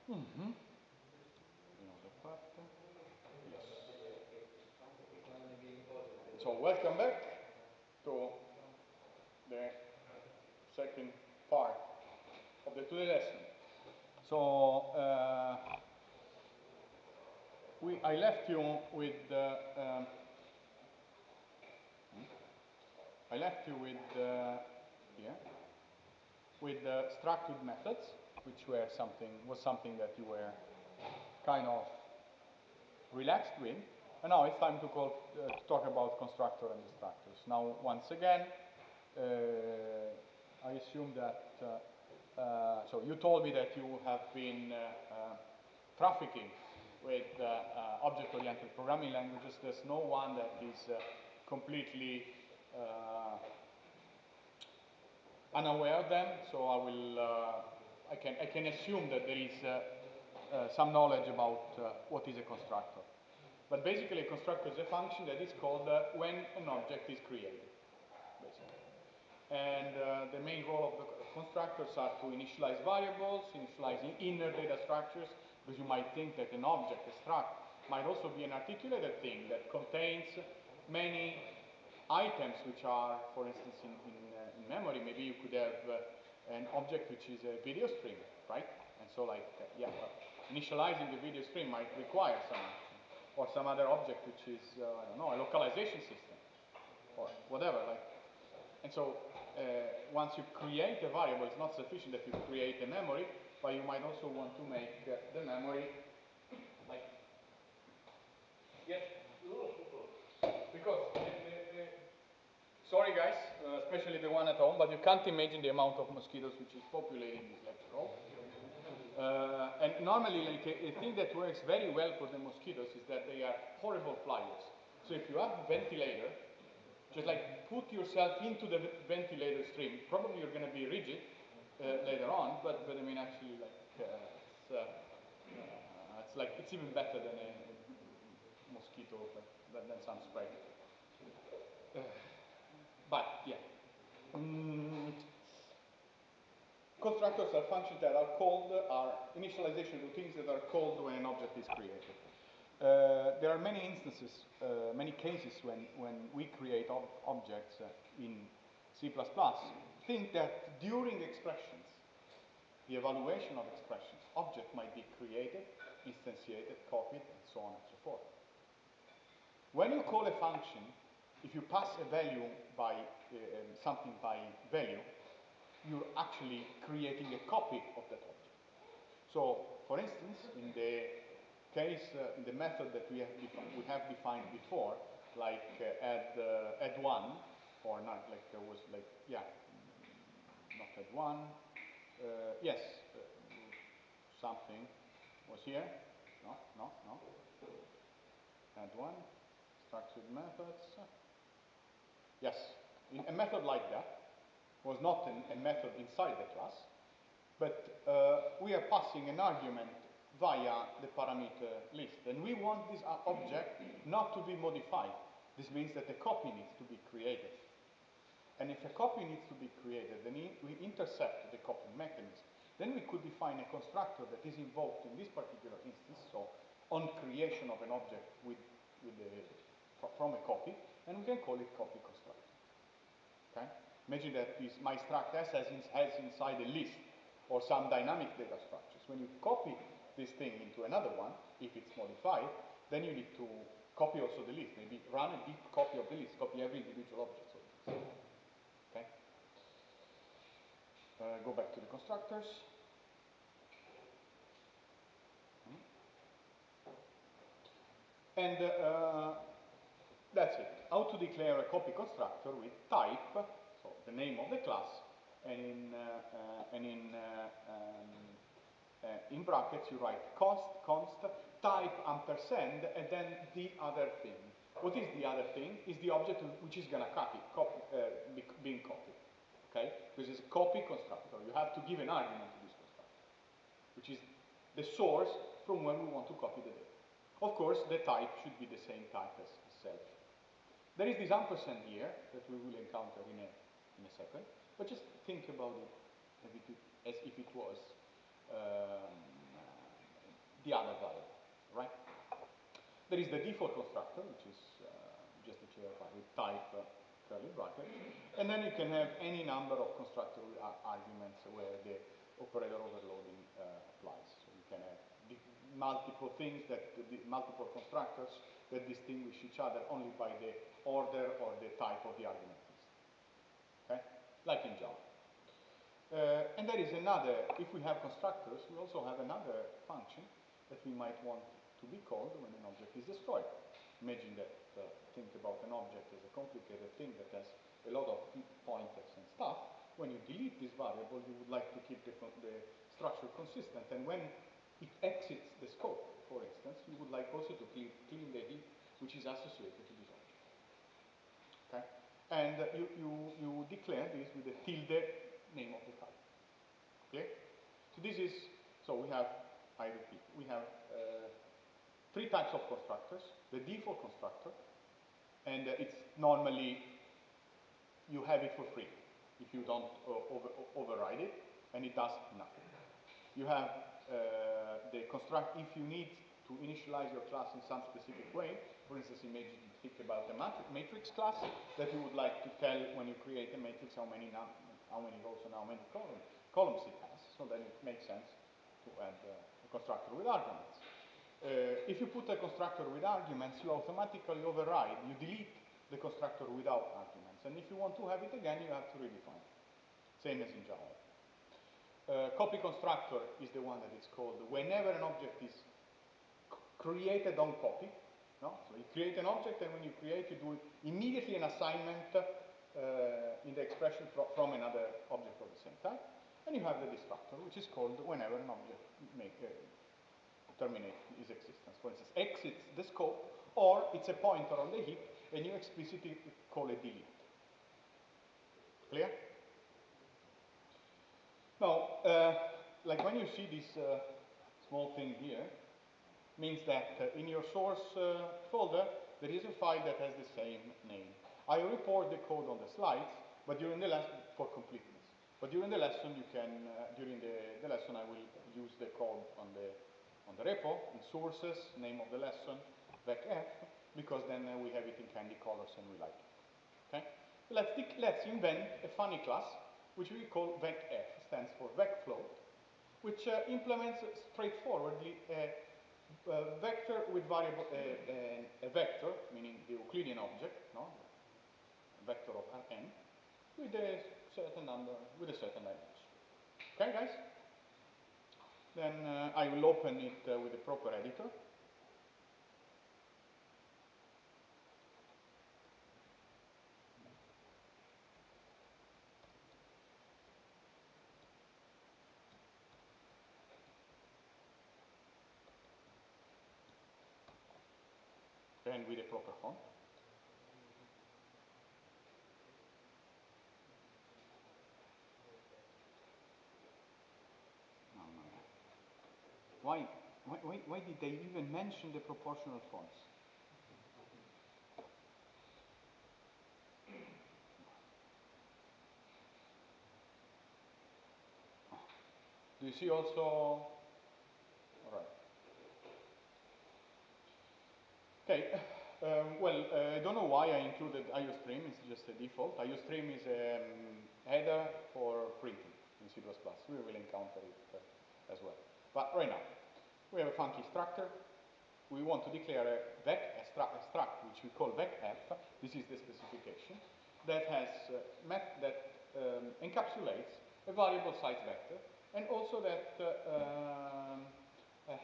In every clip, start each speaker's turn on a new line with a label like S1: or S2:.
S1: Mhm. Another part. Yes. So welcome back to the second part of the today lesson. So I left you with here with structured methods, which were something that you were kind of relaxed with. And now it's time to talk about constructor and destructors. Now, once again, I assume that, so you told me that you have been trafficking with object-oriented programming languages. There's no one that is completely unaware of them, so I can assume that there is some knowledge about what is a constructor. But basically, a constructor is a function that is called when an object is created, basically. And the main role of the constructors are to initialize variables, initialize inner data structures, because you might think that an object, a struct, might also be an articulated thing that contains many items which are, for instance, in memory. Maybe you could have an object which is a video stream, right? And so, initializing the video stream might require some action, or some other object which is, I don't know, a localization system, or whatever. And so, once you create a variable, it's not sufficient that you create a memory, but you might also want to make the memory like. Yes. Because sorry guys, especially the one at home, but you can't imagine the amount of mosquitoes which is populating this lecture hall. And normally, a thing that works very well for the mosquitoes is that they are horrible flyers. So if you have a ventilator, just put yourself into the ventilator stream. Probably you're going to be rigid later on, but I mean actually it's even better than a mosquito, than some spray. But yeah. Constructors are functions that are initialization routines that are called when an object is created. There are many instances, many cases when we create objects in C++. Think that during expressions, the evaluation of expressions, object might be created, instantiated, copied, and so on and so forth. When you call a function, if you pass a value by something by value, you're actually creating a copy of that object. So, for instance, in the case, in the method that we have defined before, add one, or not, there was not add one, yes, something was here, no, add one, structured methods, yes, a method like that was not a method inside the class, but we are passing an argument via the parameter list. And we want this object not to be modified. This means that a copy needs to be created. And if a copy needs to be created, then we intercept the copy mechanism. Then we could define a constructor that is invoked in this particular instance, so on creation of an object from a copy, and we can call it copy constructor. Okay? Imagine that my struct S has inside a list or some dynamic data structures. When you copy this thing into another one, if it's modified, then you need to copy also the list. Maybe run a deep copy of the list, copy every individual object. Okay? Go back to the constructors. And that's it. How to declare a copy constructor with type, so the name of the class, and in brackets you write const, type ampersand, and then the other thing. What is the other thing? Is the object which is going to being copied. Okay? This is a copy constructor. You have to give an argument to this constructor, which is the source from when we want to copy the data. Of course, the type should be the same type as self. There is this ampersand here that we will encounter in a second, but just think about it as if it was the other variable, right? There is the default constructor, which is just declared with type curly bracket, and then you can have any number of constructor arguments where the operator overloading applies. So you can have multiple things multiple constructors that distinguish each other only by the order or the type of the argument list. Okay, like in Java. And there is another, if we have constructors, we also have another function that we might want to be called when an object is destroyed. Imagine that, think about an object as a complicated thing that has a lot of pointers and stuff. When you delete this variable, you would like to keep the structure consistent, and when it exits the scope, for instance, you would like also to clean the heap which is associated to this object. Okay? And you declare this with the tilde name of the file. Okay? So this is, so we have, I repeat, we have three types of constructors. The default constructor, and it's normally, you have it for free if you don't override it, and it does nothing. You have the construct, if you need to initialize your class in some specific way, for instance, imagine you think about the matrix class that you would like to tell when you create a matrix how many rows and how many columns it has. So then it makes sense to add a constructor with arguments. If you put a constructor with arguments, you automatically override, you delete the constructor without arguments. And if you want to have it again, you have to redefine it. Same as in Java. Copy constructor is the one that is called whenever an object is created on copy. No? So you create an object, and when you create, you do immediately an assignment in the expression from another object of the same type. And you have the destructor, which is called whenever an object terminates its existence. For instance, exits the scope, or it's a pointer on the heap, and you explicitly call it delete. Clear? Now, like when you see this small thing here, means that in your source folder, there is a file that has the same name. I report the code on the slides, but during the lesson, for completeness. But during the lesson, you can, during the lesson, I will use the code on the repo, in sources, name of the lesson, vecf, because then we have it in candy colors and we like it. Okay? Let's invent a funny class, which we call vecf, stands for vecfloat, which implements straightforwardly a vector with variable, a vector, meaning the Euclidean object, no? A vector of n, with a certain number, with a certain dimension. Okay, guys? Then I will open it with the proper editor. And with a proper font. Why did they even mention the proportional fonts? Do you see also? All right. Okay. I don't know why I included IOStream. It's just a default. IOStream is a header for printing in C++. We will encounter it as well. But right now, we have a funky structure. We want to declare a vec struct, which we call vecf. This is the specification that has encapsulates a variable size vector, and also that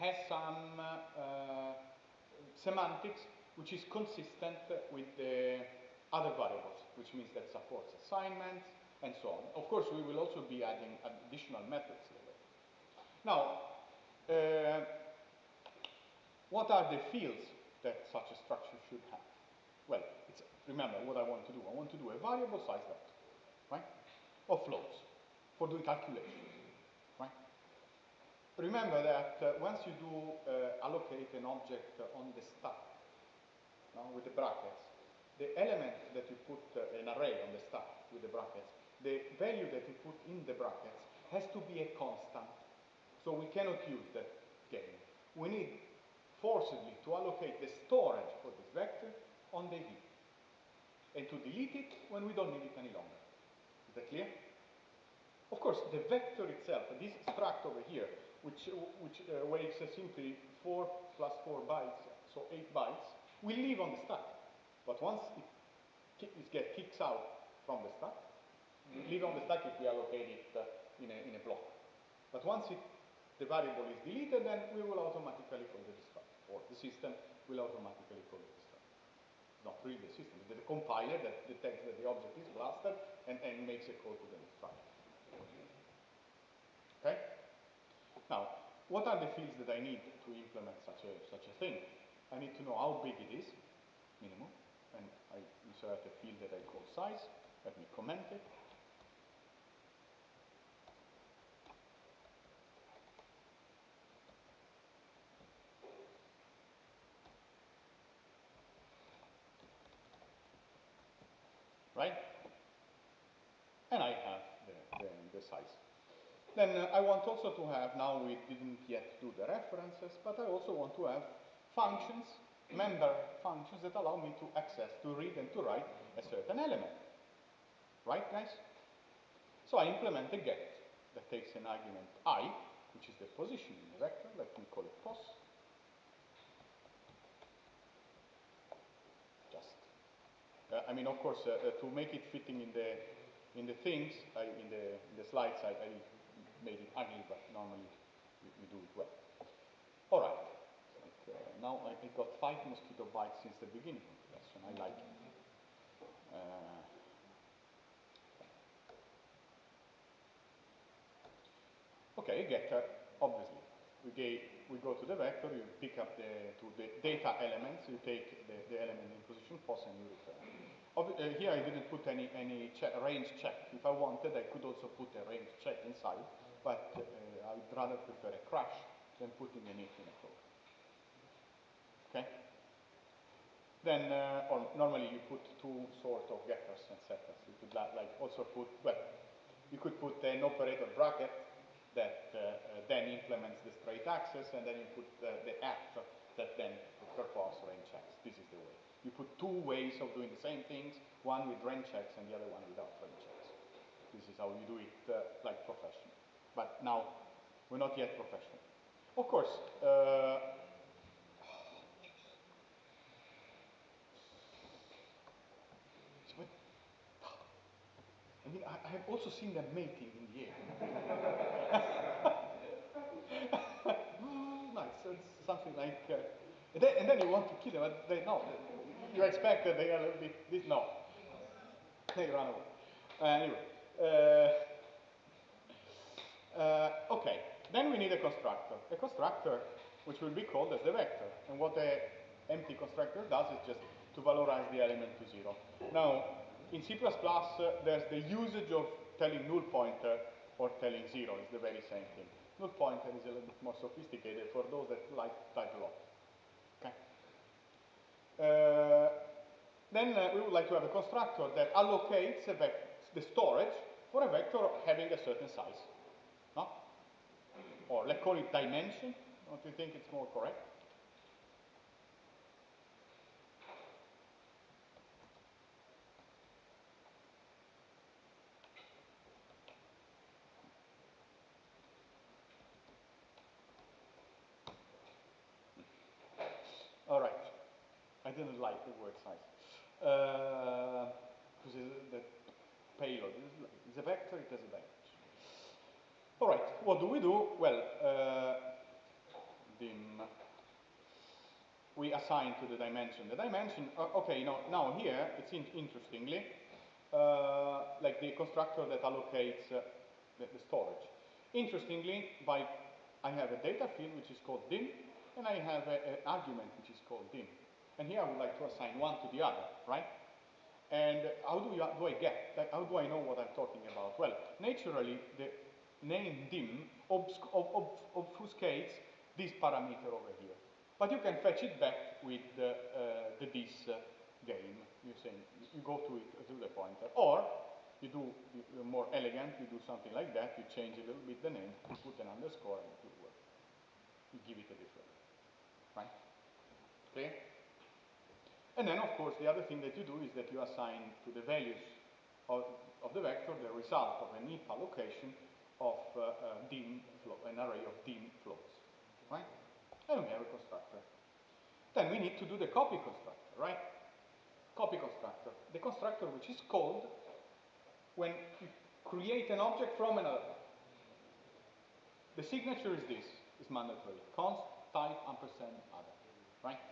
S1: has some semantics which is consistent with the other variables, which means that supports assignments and so on. Of course, we will also be adding additional methods later. Now, what are the fields that such a structure should have? Well, remember what I want to do. I want to do a variable size vector, right? Of floats for doing calculations, right? Remember that once you do allocate an object on the stack, with the brackets, the element that you put an array on the stack with the brackets, the value that you put in the brackets has to be a constant. So we cannot use that game. we need forcibly to allocate the storage for this vector on the heap, and to delete it when we don't need it any longer. Is that clear? Of course, the vector itself, this struct over here, which weighs simply 4 plus 4 bytes, so 8 bytes, will live on the stack. But once it kicks out from the stack, it will live on the stack if we allocate it in a block. But once the variable is deleted, then we will automatically call the destruct, or the system will automatically call the destruct. Not really the system, but the compiler that detects that the object is blasted and makes a call to the destruct. Okay? Now, what are the fields that I need to implement such a thing? I need to know how big it is, minimum, and I insert a field that I call size. Let me comment it. Right? And I have the size. Then I want also to have, now we didn't yet do the references, but I also want to have functions, member functions that allow me to access, to read and to write a certain element. Right, guys? So I implement a get that takes an argument I, which is the position in the vector. Let me call it pos. Just. I mean, of course, to make it fitting in the things, in the slides, I made it ugly, but normally we do it well. All right. Now I got 5 mosquito bites since the beginning of the lesson. I like it. Okay, getter, obviously. We go to the vector, you pick up the data elements, you take the element in position pos and you return. Here I didn't put any range check. If I wanted, I could also put a range check inside, but I would rather prefer a crash than putting an if in a program. Okay? Then, or normally you put 2 sort of getters and setters. You could also put, well, you could put an operator bracket that then implements the straight access, and then you put the at that then performs range checks. This is the way. You put 2 ways of doing the same things, one with range checks and the other one without range checks. This is how you do it like professional. But now, we're not yet professional. Of course, I mean, I have also seen them mating in the air. No, it's something like, and then you want to kill them, but no, you expect that they are a little bit, no, they run away. Anyway, okay, then we need a constructor which will be called as the vector, and what the empty constructor does is just to valorize the element to 0. Now, in C++, there's the usage of telling null pointer or telling 0. It's the very same thing. Null pointer is a little bit more sophisticated for those that like type a lot. Okay. Then we would like to have a constructor that allocates the storage for a vector having a certain size. No? Or let's call it dimension. Don't you think it's more correct? All right. I didn't like the word size. Because the payload is a vector, it has a dimension. All right, what do we do? Well, we assign to the dimension. The dimension, okay, now here, it's interestingly, like the constructor that allocates the storage. Interestingly, I have a data field which is called dim, and I have an argument which is called dim. And here I would like to assign one to the other, right? And how do I get, like, how do I know what I'm talking about? Well, naturally, the name dim obfuscates this parameter over here. But you can fetch it back with the this game. You're saying you go to it to the pointer, or you're more elegant. You do something like that. You change a little bit the name. You put an underscore, and it will work. you give it a different, right? Clear? And then, of course, the other thing that you do is that you assign to the values of the vector the result of an if allocation of an array of dim floats, right? And we have a constructor. Then we need to do the copy constructor, right? Copy constructor. The constructor which is called when you create an object from another. The signature is this, is mandatory. Const type ampersand other, right?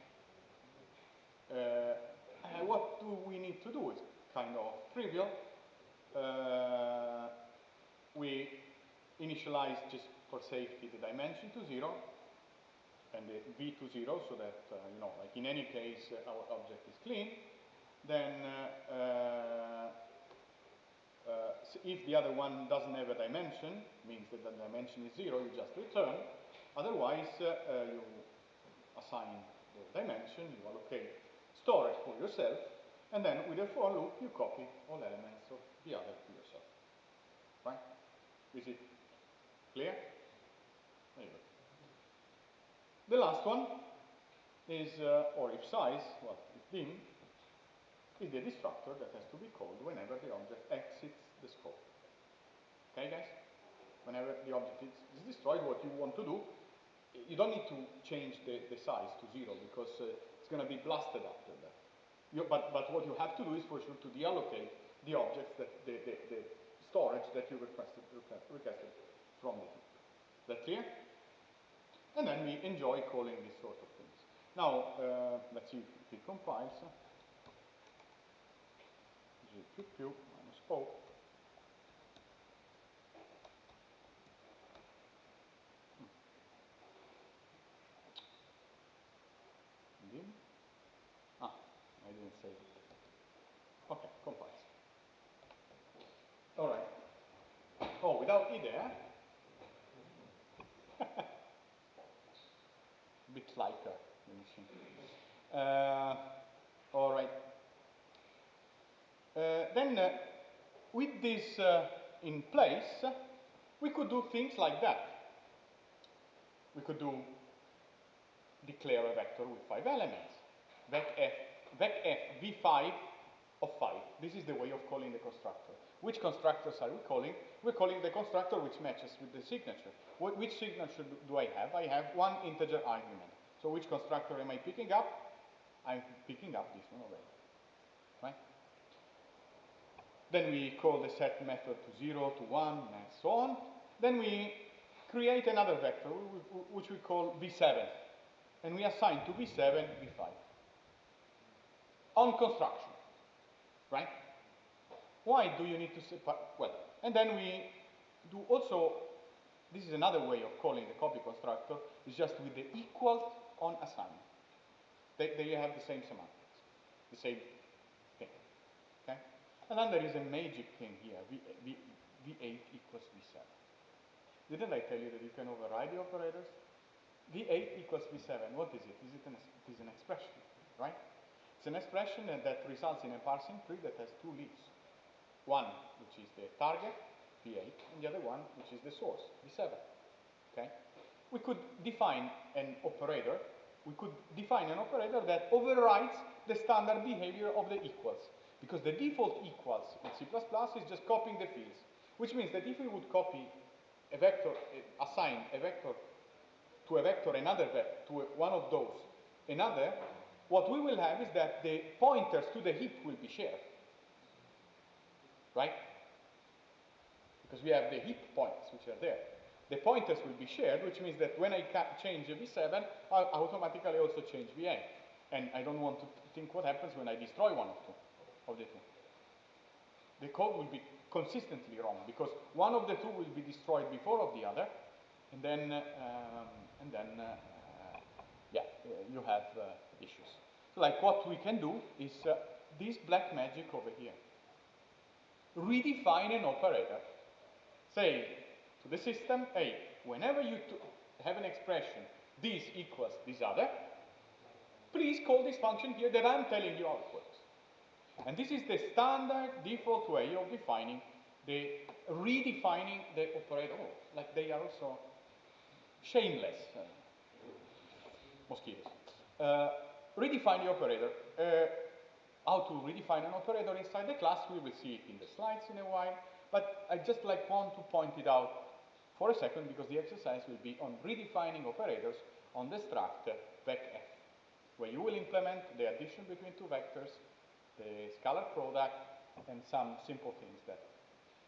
S1: What do we need to do? It's kind of trivial. We initialize, just for safety, the dimension to 0 and the v to 0, so that, you know, like in any case, our object is clean. Then, if the other one doesn't have a dimension, means that the dimension is 0, you just return. Otherwise, you assign the dimension, you allocate storage for yourself, and then with a for loop, you copy all elements of the other to yourself. Right? Is it clear? There you go. The last one is, or if size, well, if dim, is the destructor that has to be called whenever the object exits the scope. Okay, guys? Whenever the object is destroyed, what you want to do, you don't need to change the size to 0 because it's going to be blasted after that. But what you have to do is for sure to deallocate the objects, that the storage that you requested from the heap. Is that clear? And then we enjoy calling these sort of things. Now, let's see if it compiles. G minus O. Dim. Ah, I didn't save it. Okay, compiles. All right. Oh, without E there. A bit lighter the machine. All right. Then, with this in place, we could do things like that. We could do declare a vector with 5 elements. Vec f v5 of 5. This is the way of calling the constructor. Which constructors are we calling? We're calling the constructor which matches with the signature. Which signature do I have? I have one integer argument. So which constructor am I picking up? I'm picking up this one already. Right? Then we call the set method to 0, to 1, and so on. Then we create another vector, which we call v7. And we assign to v7, v5. On construction. Right? Why do you need to separate? Well, and then we do also, this is another way of calling the copy constructor, is just with the equals on assignment. They have the same semantics, the same thing. Okay? And then there is a magic thing here, v8 equals v7. Didn't I tell you that you can override the operators? v8 equals v7, what is it? It is an expression, right? It's an expression that results in a parsing tree that has 2 leaves. One, which is the target, v8, and the other one, which is the source, v7. Okay? We could define an operator. We could define an operator that overrides the standard behavior of the equals. Because the default equals in C++ is just copying the fields. Which means that if we would copy a vector, assign a vector to a vector, another vector, to one of those, another, what we will have is that the pointers to the heap will be shared. Right? Because we have the heap points which are there. The pointers will be shared, which means that when I change a v7, I'll automatically also change v8. And I don't want to think what happens when I destroy one of the two. The code will be consistently wrong, because one of the two will be destroyed before of the other, and then you have issues. So like what we can do is this black magic over here. Redefine an operator. Say to the system, hey, whenever you have an expression, this equals this other, please call this function here that I'm telling you how it works. And this is the standard default way of redefining the operator. Like they are also shameless. mosquitoes. Redefine the operator. How to redefine an operator inside the class, we will see it in the slides in a while, but I just want to point it out for a second because the exercise will be on redefining operators on the struct vec f, where you will implement the addition between two vectors, the scalar product, and some simple things that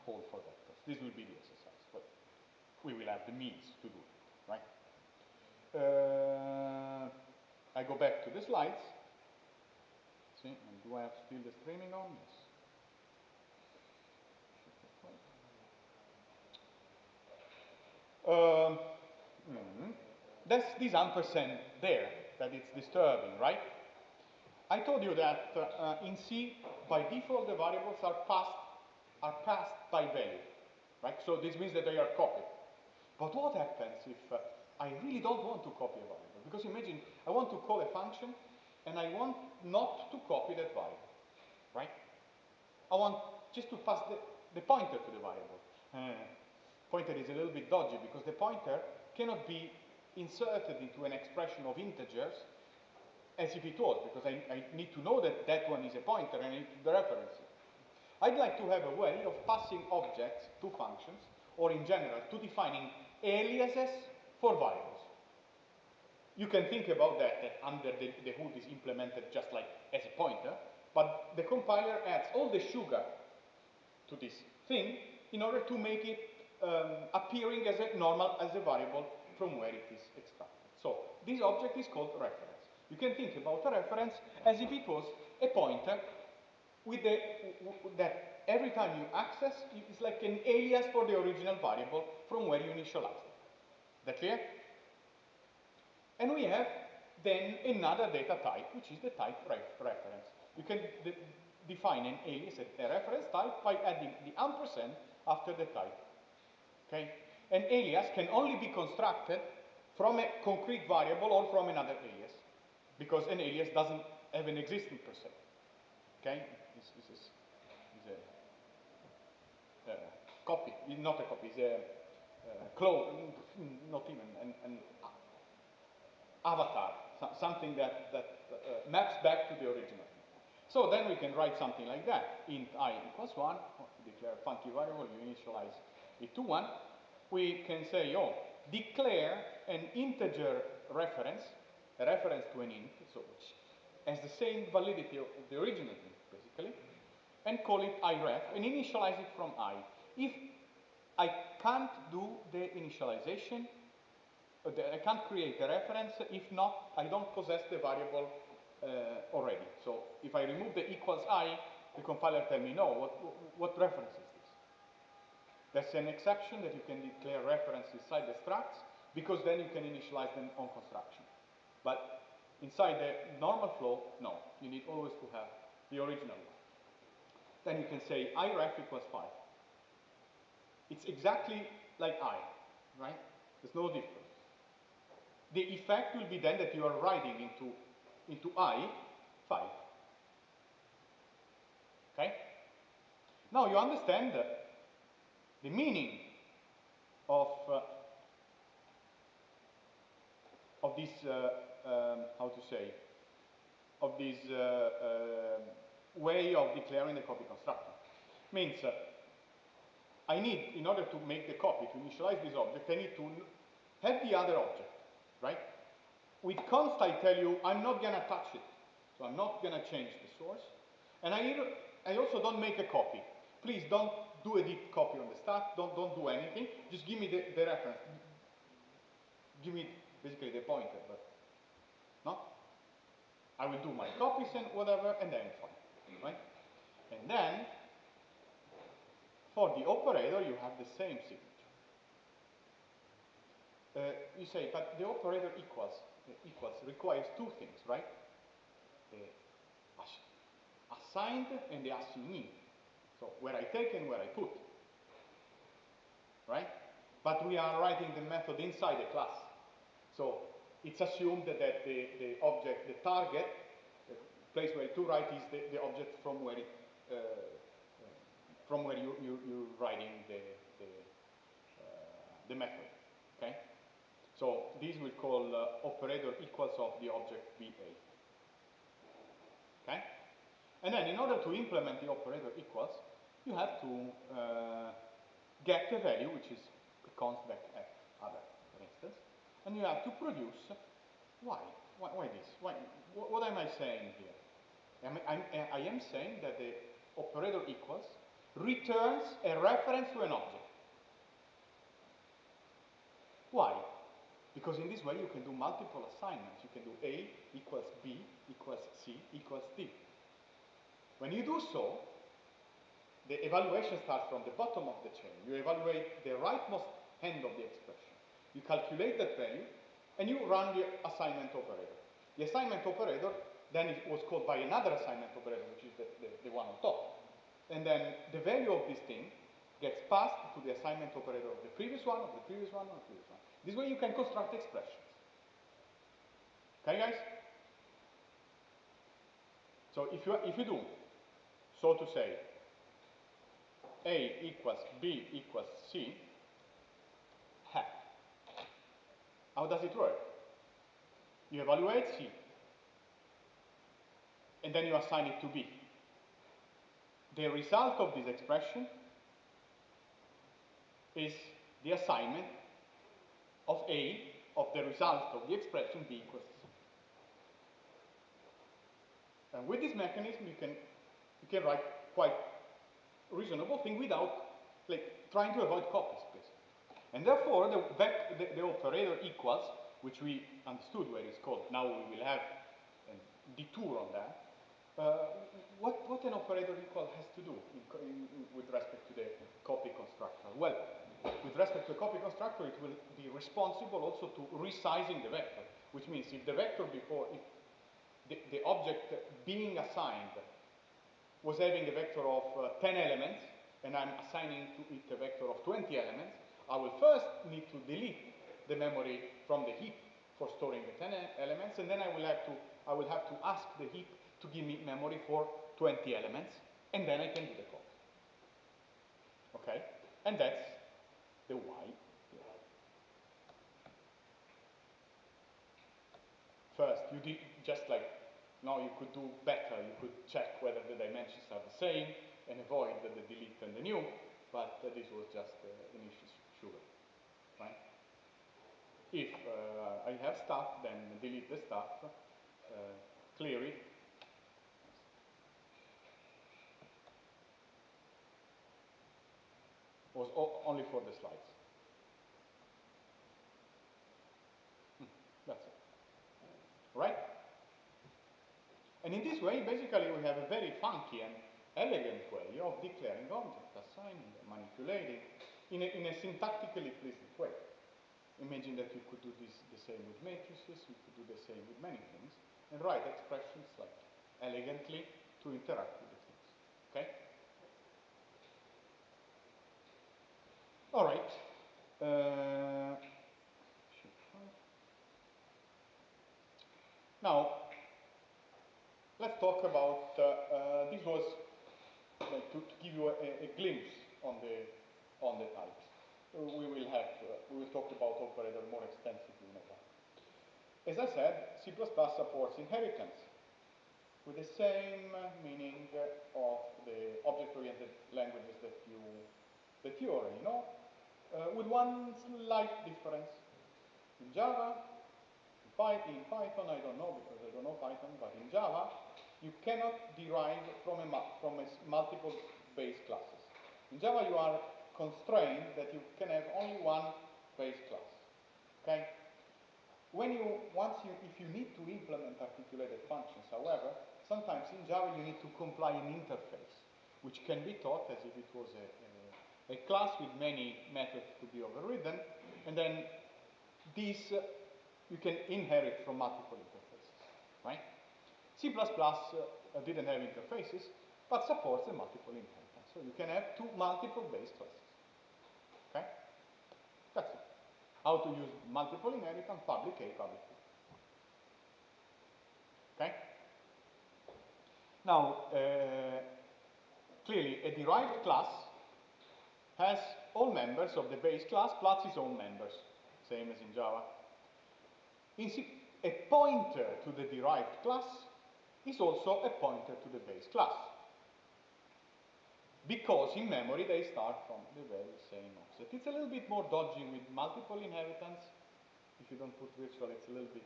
S1: hold for vectors. This will be the exercise, but we will have the means to do it, right? I go back to the slides. See, and do I have still the streaming on? Yes. That's this ampersand there that it's disturbing, right? I told you that in C, by default, the variables are passed by value, right? So this means that they are copied. But what happens if I really don't want to copy a variable? Because imagine I want to call a function and I want not to copy that variable, right? I want just to pass the pointer to the variable. Pointer is a little bit dodgy because the pointer cannot be inserted into an expression of integers as if it was, because I need to know that that one is a pointer and I need to reference it. I'd like to have a way of passing objects to functions, or in general, to defining aliases for variables. You can think about that under the hood is implemented just like as a pointer, but the compiler adds all the sugar to this thing in order to make it appearing as a normal, as a variable from where it is extracted. So this object is called reference. You can think about a reference as if it was a pointer with that every time you access, it's like an alias for the original variable from where you initialized it. That clear? And we have then another data type, which is the type reference. You can define an alias, a reference type, by adding the ampersand after the type. Okay? An alias can only be constructed from a concrete variable or from another alias, because an alias doesn't have an existence per se. Okay? This is a copy, not a copy, it's a clone, not even, an avatar, something that maps back to the original. So then we can write something like that. Int I equals 1, declare a funky variable, you initialize it to 1. We can say, oh, declare an integer reference, a reference to an int, so which has the same validity of the original int, basically, and call it iref, and initialize it from I. If I can't do the initialization, I can't create a reference, if not, I don't possess the variable already. So if I remove the equals I, the compiler tells me, no, what reference is this? There's an exception that you can declare reference inside the structs, because then you can initialize them on construction. But inside the normal flow, no, you need always to have the original one. Then you can say iref equals 5. It's exactly like I, right? There's no difference. The effect will be then that you are writing into I 5. Okay? Now you understand the meaning of this, how to say, of this way of declaring the copy constructor. Means I need, in order to make the copy, to initialize this object, I need to have the other object, right? With const, I tell you, I'm not going to touch it. So I'm not going to change the source. And I also don't make a copy. Please don't do a deep copy on the stack. Don't do anything. Just give me the reference. Give me basically the pointer, but no? I will do my copies and whatever, and then it's fine, right? And then, for the operator, you have the same signature. You say, but the operator equals requires two things, right? The assigned and the assignee. So where I take and where I put, right? But we are writing the method inside the class. So it's assumed that the object, the target, the place where to write is the object from where you're writing the method. Okay. So this we call operator equals of the object BA. Okay? And then in order to implement the operator equals, you have to get the value, which is a constant f other, for instance, and you have to produce why? Why this? Why? What am I saying here? I am saying that the operator equals returns a reference to an object. Why? Because in this way you can do multiple assignments. You can do A equals B equals C equals D. When you do so, the evaluation starts from the bottom of the chain. You evaluate the rightmost end of the expression. You calculate that value, and you run the assignment operator. The assignment operator then it was called by another assignment operator, which is the one on top. And then the value of this thing gets passed to the assignment operator of the previous one, of the previous one, of the previous one. This way you can construct expressions. Okay, guys? So if you do, so to say, A equals B equals C, how does it work? You evaluate C, and then you assign it to B. The result of this expression is the assignment of A of the result of the expression B equals C. And with this mechanism, you can write quite reasonable thing without trying to avoid copies, basically. And therefore, the operator equals, which we understood where it's called. Now we will have a detour on that. What an operator equal has to do with respect to the copy constructor? Well, with respect to the copy constructor, it will be responsible also to resizing the vector, which means if the vector before, if the object being assigned was having a vector of 10 elements, and I'm assigning to it a vector of 20 elements, I will first need to delete the memory from the heap for storing the 10 elements, and then I will have to ask the heap to give me memory for 20 elements, and then I can do the copy. Okay? And that's the why. First, you did just like, now you could do better. You could check whether the dimensions are the same and avoid the delete and the new, but this was just initial sugar, right? If I have stuff, then delete the stuff, clear it. Was only for the slides. That's it. Right? And in this way, basically, we have a very funky and elegant way of declaring objects, assigning them, manipulating, in a syntactically pleasant way. Imagine that you could do this the same with matrices, you could do the same with many things, and write expressions like elegantly to interact with the things. Okay? All right. Now, let's talk about, this was to give you a glimpse on the types. We will talk about operator more extensively in a while. As I said, C++ supports inheritance with the same meaning of the object-oriented languages that you already know, with one slight difference. In Java, in Python, I don't know because I don't know Python, but in Java, you cannot derive from multiple base classes. In Java, you are constrained that you can have only one base class. Okay? If you need to implement articulated functions, however, sometimes in Java you need to comply an interface, which can be taught as if it was a class with many methods to be overridden, and then these you can inherit from multiple interfaces, right? C++ didn't have interfaces, but supports a multiple inheritance. So you can have two multiple base classes. Okay? That's it. How to use multiple inheritance, public A, public B. Okay? Now, clearly, a derived class has all members of the base class plus its own members, same as in Java. A pointer to the derived class is also a pointer to the base class, because in memory they start from the very same offset. It's a little bit more dodgy with multiple inheritance. If you don't put virtual, it's a little bit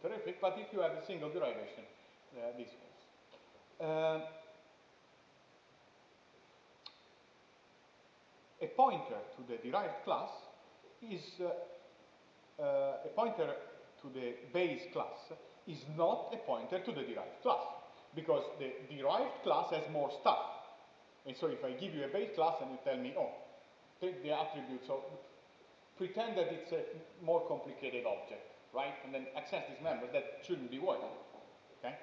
S1: terrific, but if you have a single derivation, this works. A pointer to the derived class is a pointer to the base class is not a pointer to the derived class, because the derived class has more stuff. And so if I give you a base class and you tell me, oh, take the attributes, so pretend that it's a more complicated object, right? And then access these members, that shouldn't be working. Okay?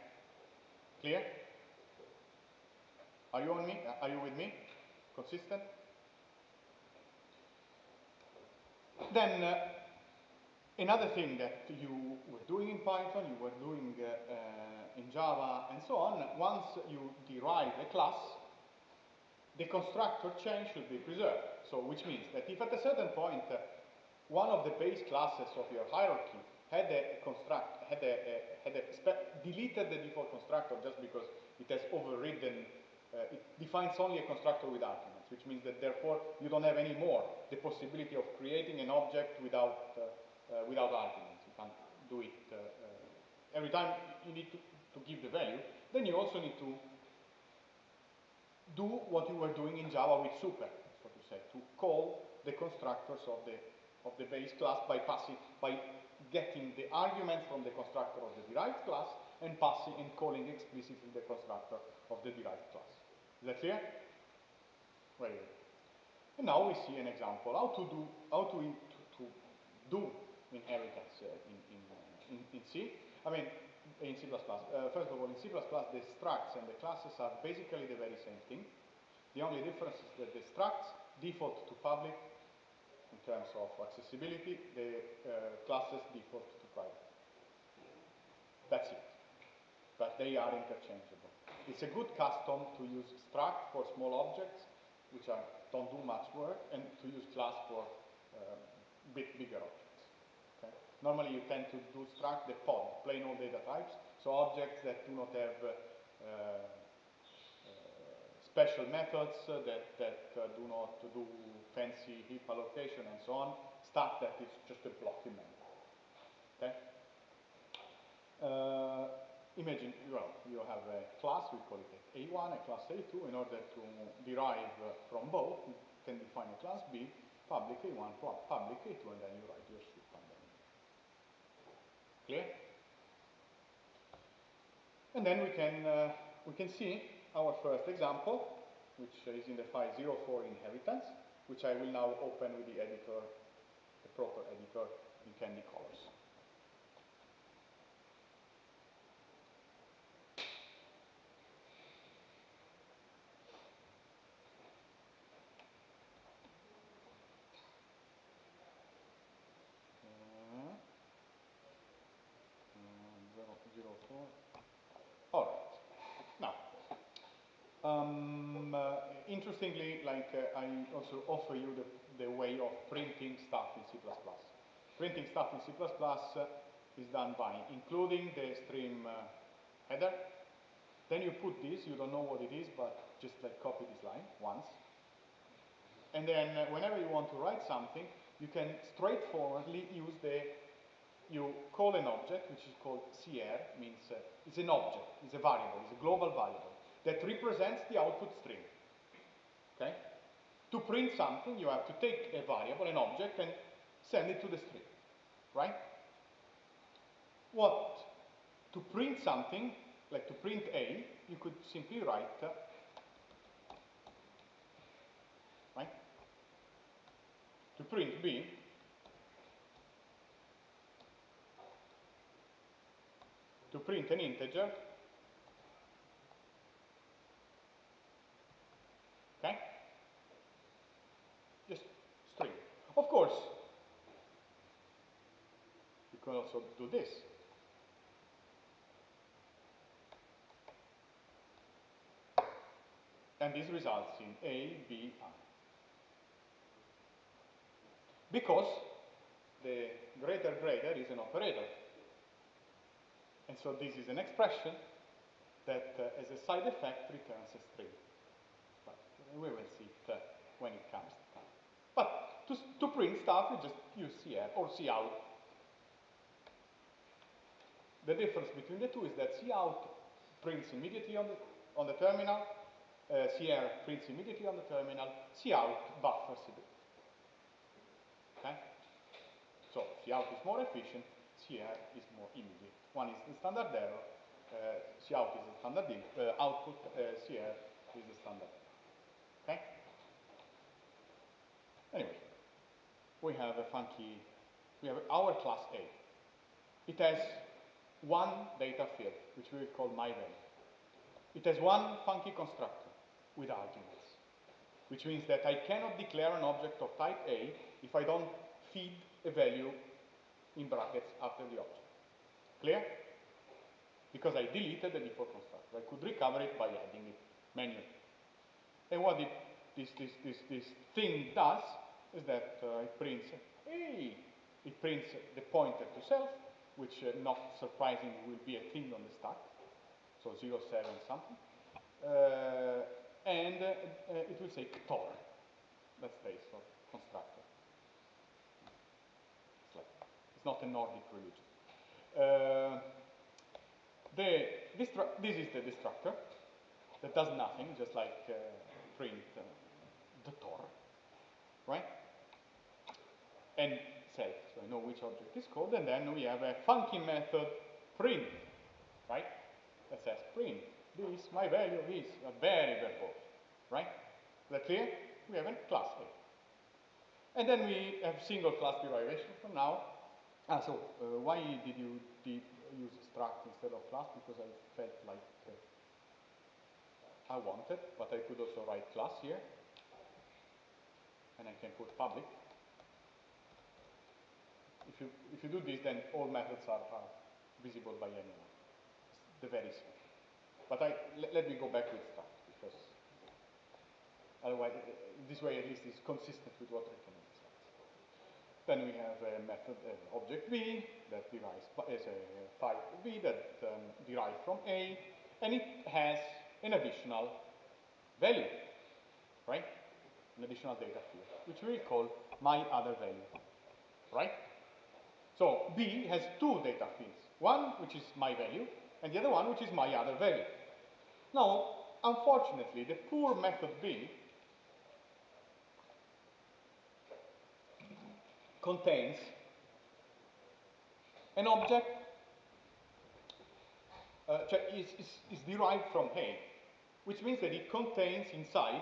S1: Clear? Are you on me? Are you with me? Consistent? Then another thing that you were doing in Python, you were doing in Java, and so on, once you derive a class, the constructor chain should be preserved. So, which means that if at a certain point one of the base classes of your hierarchy had deleted the default constructor just because it has overridden, it defines only a constructor with arguments, which means that therefore you don't have any more the possibility of creating an object without arguments. You can't do it every time you need to give the value. Then you also need to do what you were doing in Java with super, so to say, to call the constructors of the base class by getting the arguments from the constructor of the derived class and calling explicitly the constructor of the derived class. Is that clear? Very good. And now we see an example how to do inheritance in C. I mean, in C++. First of all, in C++, the structs and the classes are basically the very same thing. The only difference is that the structs default to public in terms of accessibility, the classes default to private. That's it. But they are interchangeable. It's a good custom to use struct for small objects, which don't do much work, and to use class for bit bigger objects. Okay? Normally you tend to do struct the pod, plain old data types, so objects that do not have special methods, that do not do fancy heap allocation and so on, stuff that is just a block in memory. Okay? Imagine, well, you have a class, we call it A1, a class A2. In order to derive from both, you can define a class B, public A1, public A2, and then you write your soup underneath. Clear? And then we can see our first example, which is in the file 04 inheritance, which I will now open with the editor, the proper editor in candy colors. All right. Now, interestingly, I also offer you the way of printing stuff in C++. Printing stuff in C++ is done by including the stream header. Then you put this, you don't know what it is, but just copy this line once. And then whenever you want to write something, you can straightforwardly use you call an object, which is called CR, means it's an object, it's a variable, it's a global variable, that represents the output stream. Okay? To print something, you have to take a variable, an object, and send it to the stream. Right? To print something, like to print A, you could simply write, right? To print B, to print an integer, okay? Just string. Of course, you can also do this. And this results in A, B, I. Because the greater is an operator. And so this is an expression that as a side effect returns a string. But we will see it when it comes to time. But to print stuff, you just use CR or Cout. The difference between the two is that Cout prints immediately on the terminal, CR prints immediately on the terminal, Cout buffers a bit. Okay? So Cout is more efficient, CR is more immediate. One is the standard error, Cout is the standard output, CR is the standard error. Okay? Anyway, we have our class A. It has one data field, which we will call myValue. It has one funky constructor with arguments, which means that I cannot declare an object of type A if I don't feed a value in brackets after the object. Clear? Because I deleted the default constructor. I could recover it by adding it manually. And what this thing does is that it prints A. It prints the pointer to self, which not surprisingly will be a thing on the stack, so 0, 7 something. And it will say Ktor. That's the base of constructor. It's not a Nordic religion. This is the destructor that does nothing, just like print the Tor, right? And self, so I know which object is called, and then we have a funky method print, right? That says print. This, myValue is a very verbose, right? Is that clear? We have a class A. And then we have single class derivation for now. So why did you use struct instead of class? Because I felt like I wanted, but I could also write class here, and I can put public. If you do this, then all methods are visible by anyone. It's the very same. But let me go back with struct, because otherwise, this way at least is consistent with what I can understand. Then we have a method object V that derives as a type V that derives from A, and it has an additional value, right? An additional data field, which we will call myOtherValue, right? So B has two data fields, one which is myValue, and the other one which is myOtherValue. Now, unfortunately, the poor method B contains an object, is derived from A, which means that it contains inside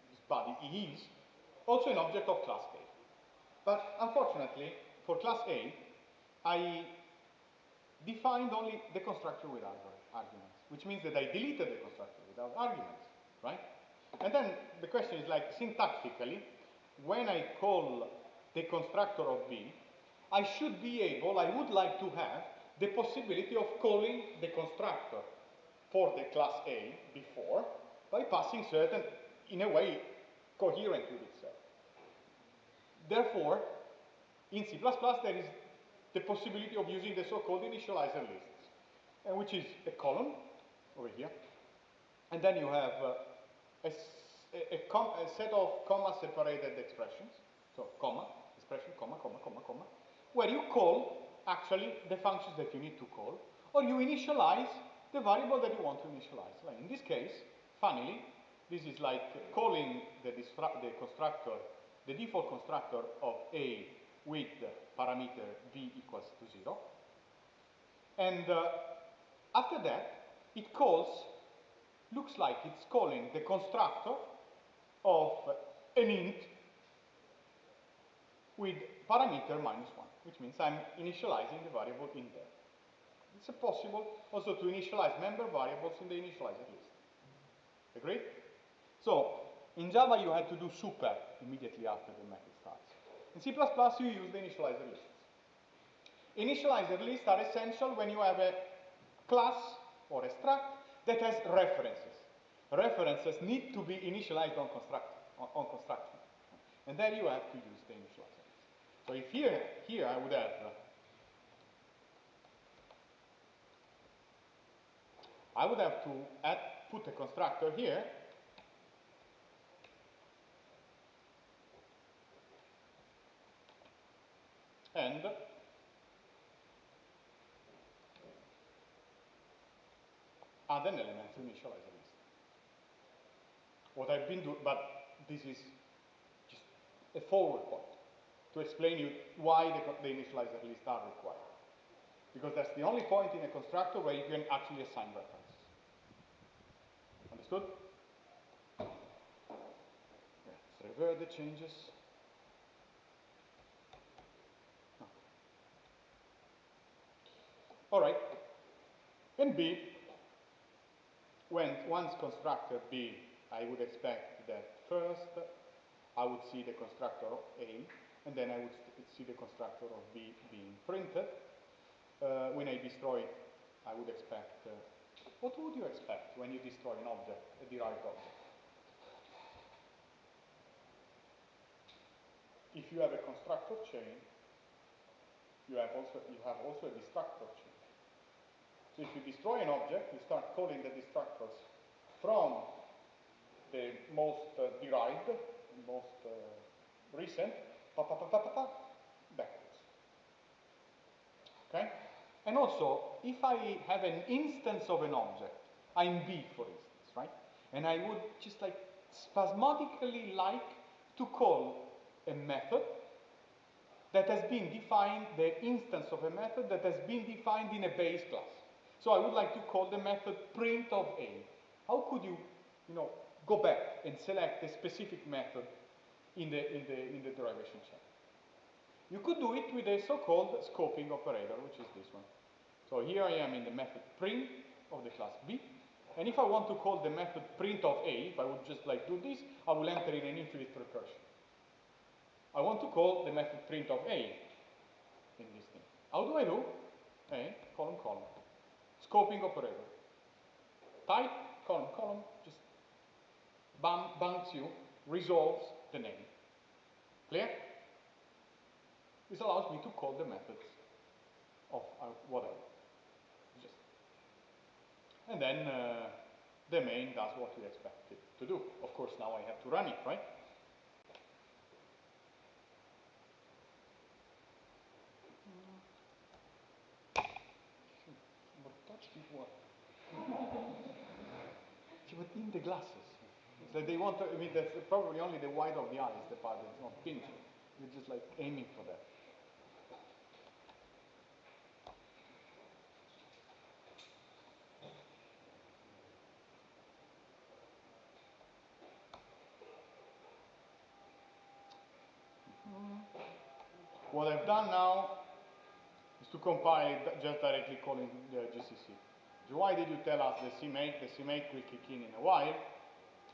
S1: this body is also an object of class A. But unfortunately, for class A, I defined only the constructor with arguments, which means that I deleted the constructor without arguments, right? And then the question is like, syntactically, when I call the constructor of B, I should be able, I would like to have the possibility of calling the constructor for the class A before by passing certain, in a way, coherent with itself. Therefore, in C++, there is the possibility of using the so-called initializer lists, which is a column over here, and then you have a set of comma-separated expressions, so comma, expression, comma, comma, comma, comma, where you call actually the functions that you need to call, or you initialize the variable that you want to initialize. Like in this case, funnily, this is like calling the constructor, the default constructor of A with the parameter v equals to 0. And after that, it calls, looks like it's calling the constructor of an int with parameter -1, which means I'm initializing the variable in there. It's possible also to initialize member variables in the initializer list. Agreed? So, in Java you had to do super immediately after the method starts. In C++ you use the initializer lists. Initializer lists are essential when you have a class or a struct that has references. References need to be initialized on construction. And there you have to use the initializer list. So if here I would have, to put a constructor here, and add an element to initialize a list. What I've been doing, but this is just a forward point to explain you why the initializer lists are required. Because that's the only point in a constructor where you can actually assign references. Understood? Let's revert the changes. No. All right. And B, once constructor B, I would expect that first I would see the constructor of A, and then I would see the constructor of B being printed. When I destroy it, I would expect, what would you expect when you destroy an object, a derived object? If you have a constructor chain, you have also a destructor chain. So if you destroy an object, you start calling the destructors from the most derived, most recent, backwards. Okay? And also, if I have an instance of an object, I'm B, for instance, right? And I would just like spasmodically like to call a method that has been defined, the instance of a method that has been defined in a base class. So I would like to call the method print of A. How could you, go back and select a specific method in the derivation chain? You could do it with a so-called scoping operator, which is this one. So here I am in the method print of the class B. And if I want to call the method print of A, if I would just like do this, I will enter in an infinite recursion. I want to call the method print of A in this thing. How do I do? A, column, column. Scoping operator. Type, column, column, just bounce you, resolves the name. Clear? This allows me to call the methods of whatever. Just. And then the main does what we expect it to do. Of course, now I have to run it, right? Touch before. But in the glasses. So they want to, that's probably only the white of the eye is the part that's not pink. You're just like aiming for that. What I've done now is to compile it just directly calling the GCC. So why did you tell us the CMake? The CMake will kick in a while,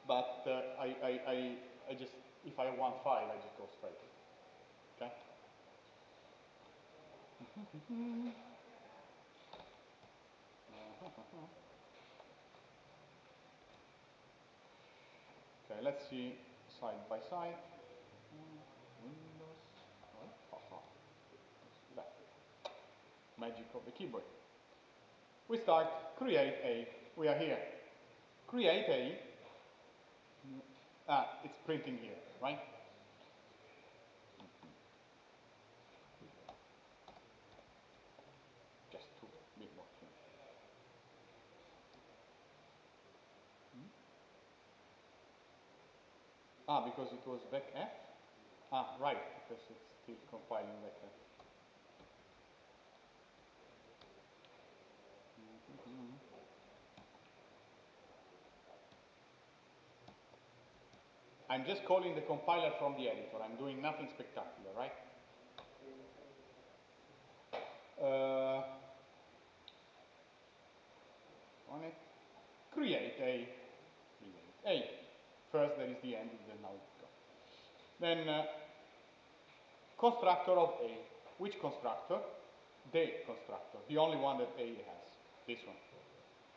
S1: but I just, if I want file, I just go straight. Okay? Okay, let's see side by side. Windows, left. Magic of the keyboard. We start create A. We are here. Create A. It's printing here, right? Just to be more clear. Because it was back F? Right, because it's still compiling back F. I'm just calling the compiler from the editor. I'm doing nothing spectacular, right? On it. Create A. First there is the end, then now it's gone. Then constructor of A. Which constructor? The constructor, the only one that A has, this one.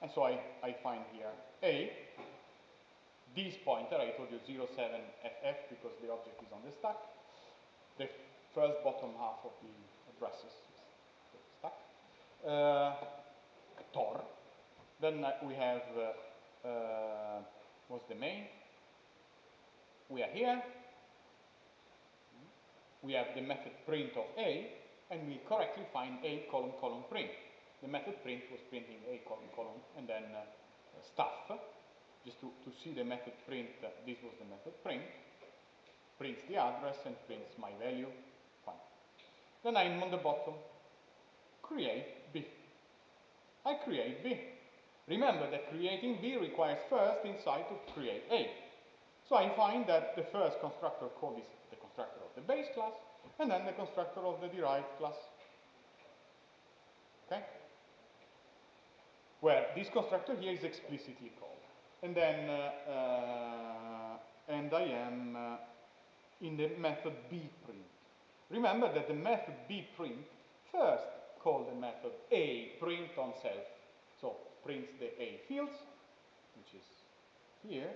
S1: And so I find here A, this pointer, I told you 07FF because the object is on the stack. The first bottom half of the addresses is stuck. Tor. Then we have what's the main? We are here. We have the method print of A, and we correctly find A colon colon print. The method print was printing A colon colon, and then stuff. Just to see the method print, this was the method print. Prints the address and prints my value. Fine. Then I'm on the bottom. Create B. I create B. Remember that creating B requires first inside to create A. So I find that the first constructor called is the constructor of the base class, and then the constructor of the derived class. Okay? Where this constructor here is explicitly called. And then, and I am in the method bprint. Remember that the method bprint first called the method A print on self. So prints the A fields, which is here,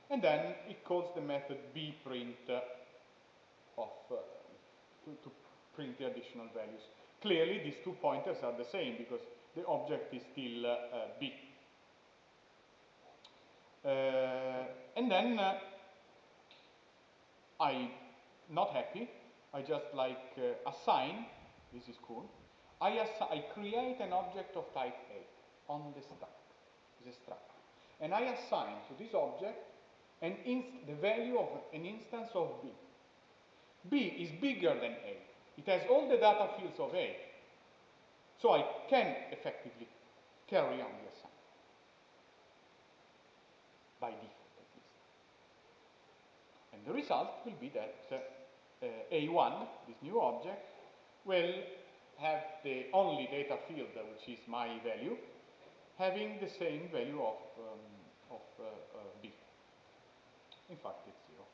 S1: and then it calls the method bprint to print the additional values. Clearly, these two pointers are the same because the object is still B. And then I'm not happy. I just like assign. This is cool. I create an object of type A on the stack. It's a struct. And I assign to this object the value of an instance of B. B is bigger than A. It has all the data fields of A. So I can effectively carry on the assignment. By default, at least. And the result will be that A1, this new object, will have the only data field, which is my value, having the same value of B. In fact, it's 0.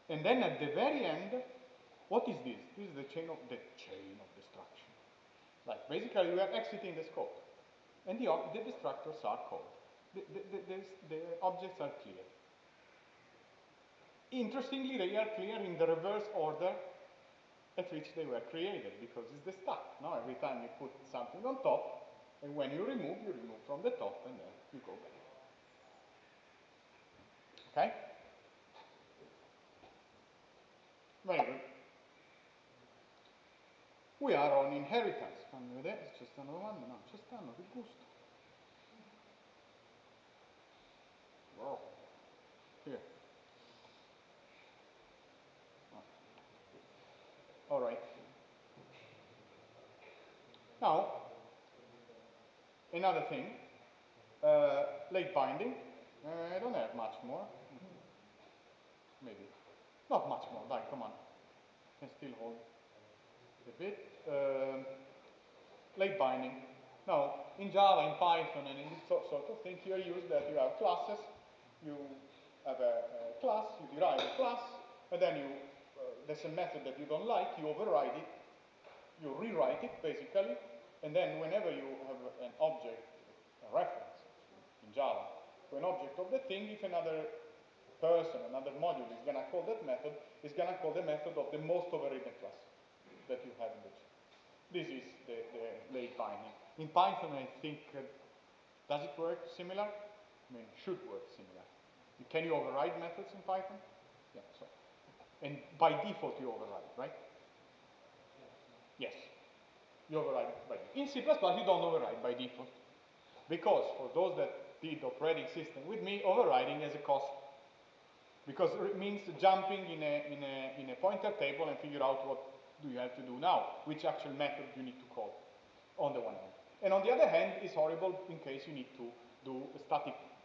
S1: And then at the very end, what is this? This is the chain of destruction. Like basically, we are exiting the scope, and the destructors are called. The objects are clear. Interestingly, they are clear in the reverse order at which they were created, because it's the stack. Now, every time you put something on top, and when you remove from the top, and then you go back. Okay? Very good. We are on inheritance. Fammi vedere, c'è sta una domanda? No, c'è stanno, che gusto. Wow. Here. All right. Now, another thing, late binding. I don't have much more. Maybe. Not much more, like, come on. Can still hold a bit. Late binding. Now, in Java, in Python, and in this sort of thing, here use that you have classes. You have a class, you derive a class, and then there's a method that you don't like, you override it, you rewrite it, basically, and then whenever you have an object, a reference in Java, to an object of the thing, if another person, another module is going to call that method, it's going to call the method of the most overridden class that you have in the chain. This is the late binding. In Python, I think, does it work similar? I mean, it should work similar. Can you override methods in Python? Yeah, so. And by default, you override, right? Yes. You override by default. In C++, you don't override by default. Because for those that did operating system with me, overriding has a cost. Because it means jumping in a pointer table and figure out what do you have to do now, which actual method you need to call on the one hand. And on the other hand, it's horrible in case you need to do a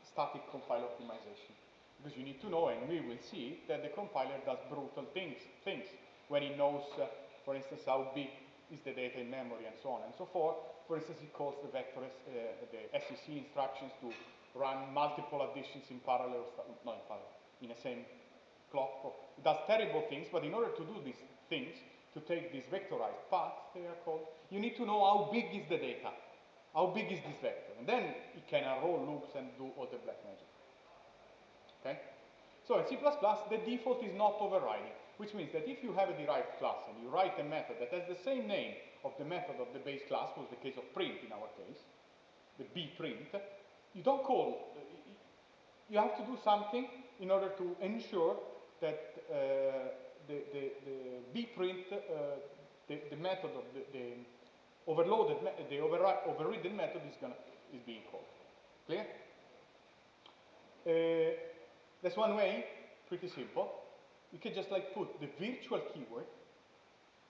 S1: static compile optimization. Because you need to know, and we will see, that the compiler does brutal things when it knows, for instance, how big is the data in memory and so on and so forth. For instance, it calls the vector, the SEC instructions to run multiple additions in parallel, not in parallel, in the same clock. It does terrible things, but in order to do these things, to take these vectorized paths, they are called, you need to know how big is the data, how big is this vector, and then it can roll loops and do all the black magic. Okay? So in C++, the default is not overriding, which means that if you have a derived class and you write a method that has the same name of the method of the base class, was the case of print in our case, the bprint, you don't call, you have to do something in order to ensure that the bprint, the method of the overloaded, the overridden method is being called. Clear? That's one way, pretty simple. You can just like put the virtual keyword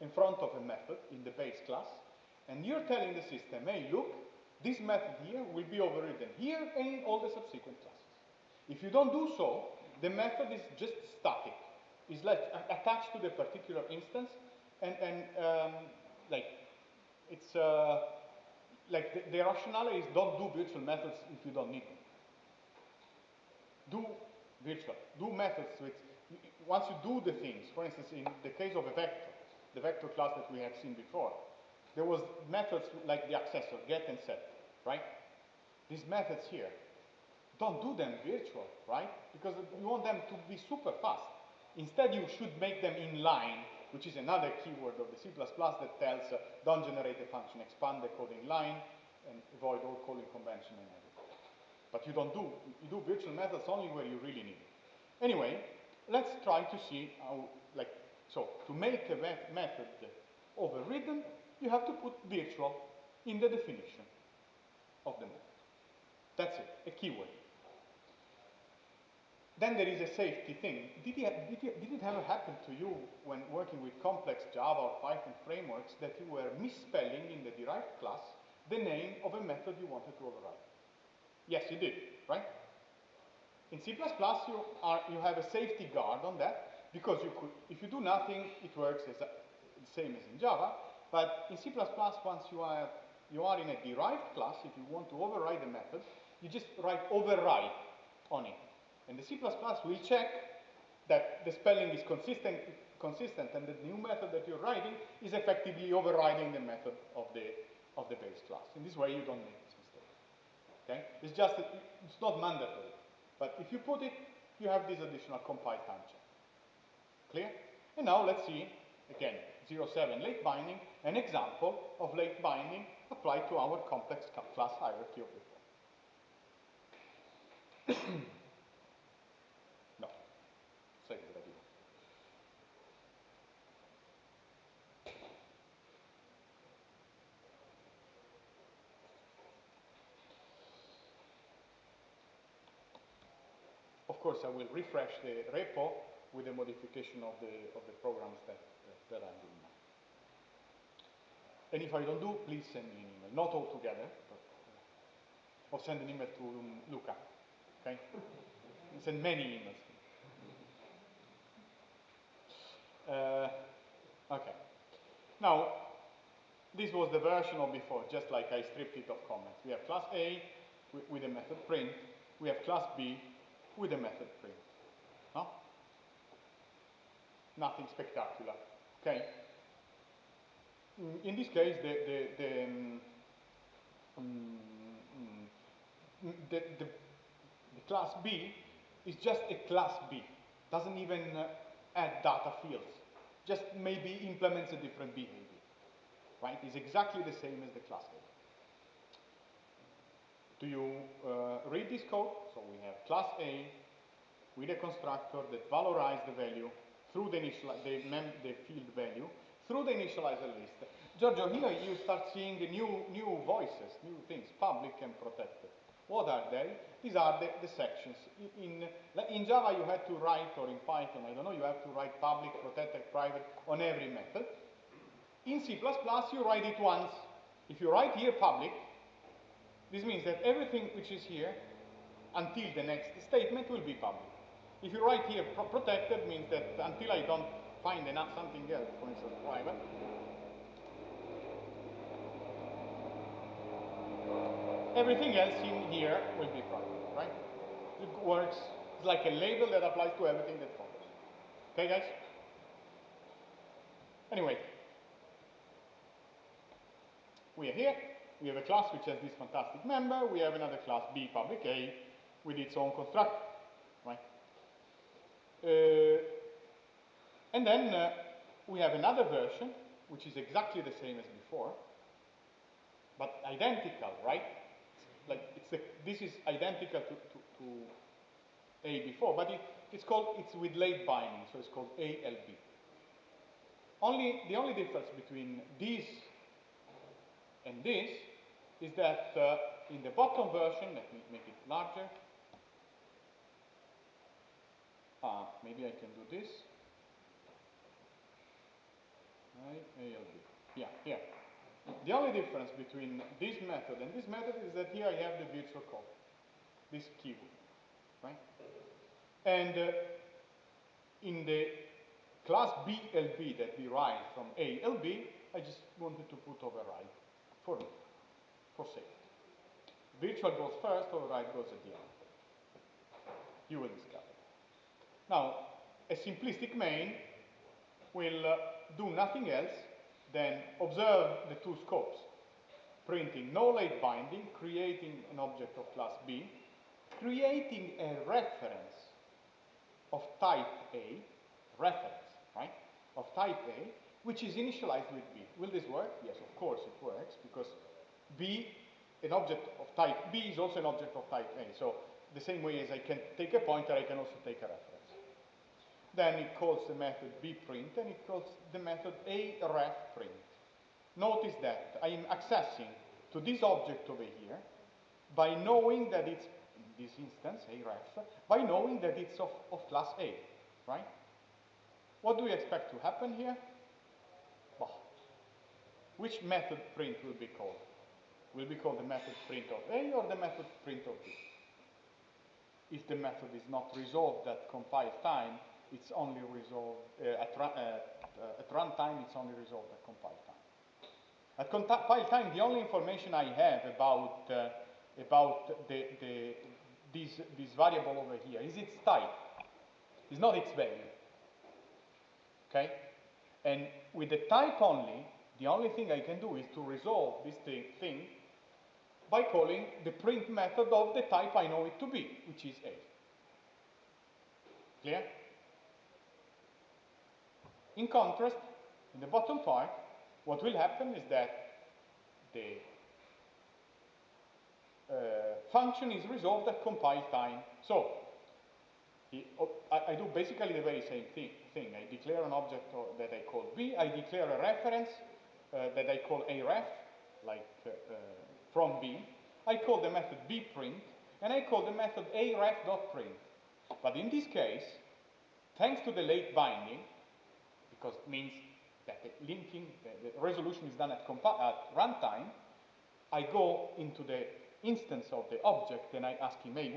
S1: in front of a method in the base class, and you're telling the system, hey, look, this method here will be overridden here and in all the subsequent classes. If you don't do so, the method is just static. It's like attached to the particular instance, and like it's like the rationale is don't do virtual methods if you don't need them. Do virtual, do methods with, once you do the things, for instance, in the case of a vector, the vector class that we have seen before, there was methods like the accessor, get and set, right? These methods here, don't do them virtual, right? Because you want them to be super fast. Instead, you should make them inline, which is another keyword of the C++ that tells don't generate a function, expand the code inline, and avoid all calling convention and everything. But you don't do, you do virtual methods only where you really need it. Anyway, let's try to see how, like, so to make a method overridden, you have to put virtual in the definition of the method. That's it, a keyword. Then there is a safety thing. Did it ever happen to you when working with complex Java or Python frameworks that you were misspelling in the derived class the name of a method you wanted to override? Yes, you did, right? In C++, you have a safety guard on that, because you could, if you do nothing, it works as the same as in Java. But in C++, once you are in a derived class, if you want to override a method, you just write override on it. And the C++ will check that the spelling is consistent and the new method that you're writing is effectively overriding the method of the base class. In this way, you don't make this mistake. Okay? It's just that it's not mandatory. But if you put it, you have this additional compile time check. Clear? And now let's see, again, 07 late binding, an example of late binding applied to our complex class hierarchy of before. No, second idea. Of course, I will refresh the repo with the modification of the programs that I'm doing now. And if I don't do, please send me an email. Not all together, but or send an email to Luca. Okay? Send many emails. Okay. Now, this was the version of before, just like I stripped it of comments. We have class A with a method print. We have class B with a method print. No? Nothing spectacular. Okay? In this case, the class B is just a class B. Doesn't even add data fields. Just maybe implements a different behavior. Right? It's exactly the same as the class A. Do you read this code? So we have class A with a constructor that valorizes the value through the field value through the initializer list. Giorgio, here you start seeing the new voices, new things, public and protected. What are they? These are the sections. In Java you had to write, or in Python, I don't know, you have to write public, protected, private on every method. In C++, you write it once. If you write here public, this means that everything which is here until the next statement will be public. If you write here protected, means that until I don't find something else, for instance, private, everything else in here will be private, right? It works, it's like a label that applies to everything that follows. Okay, guys? Anyway, we are here. We have a class which has this fantastic member. We have another class B public A with its own constructor, right? And then we have another version, which is exactly the same as before, but identical, right? This is identical to A before, but it's with late binding, so it's called ALB. The only difference between this and this is that in the bottom version, let me make it larger. Maybe I can do this. Right, ALB. Yeah, here. The only difference between this method and this method is that here I have the virtual code, this keyword, right? And in the class BLB that derives from ALB, I just wanted to put override for safety. Virtual goes first, override goes at the end. You will discover. Now, a simplistic main will do nothing else than observe the two scopes, printing no late binding, creating an object of class B, creating a reference of type A, reference, right, of type A, which is initialized with B. Will this work? Yes, of course it works, because B, an object of type B is also an object of type A. So the same way as I can take a pointer, I can also take a reference. Then it calls the method bprint, and it calls the method arefprint. Notice that I am accessing to this object over here by knowing that it's, in this instance, aref, by knowing that it's of class A, right? What do we expect to happen here? Well, which method print will be called? Will be called the method print of A or the method print of B? If the method is not resolved at compile time, it's only resolved at runtime. It's only resolved at compile time. At compile time, the only information I have about this variable over here is its type. It's not its value. Okay, and with the type only, the only thing I can do is to resolve this thing by calling the print method of the type I know it to be, which is A. Clear? In contrast, in the bottom part, what will happen is that the function is resolved at compile time. So, I do basically the very same thing. I declare an object that I call B, I declare a reference that I call aref, like from B. I call the method bprint, and I call the method aref.print. But in this case, thanks to the late binding, because it means that the linking, the resolution is done at runtime, I go into the instance of the object and I ask him, hey,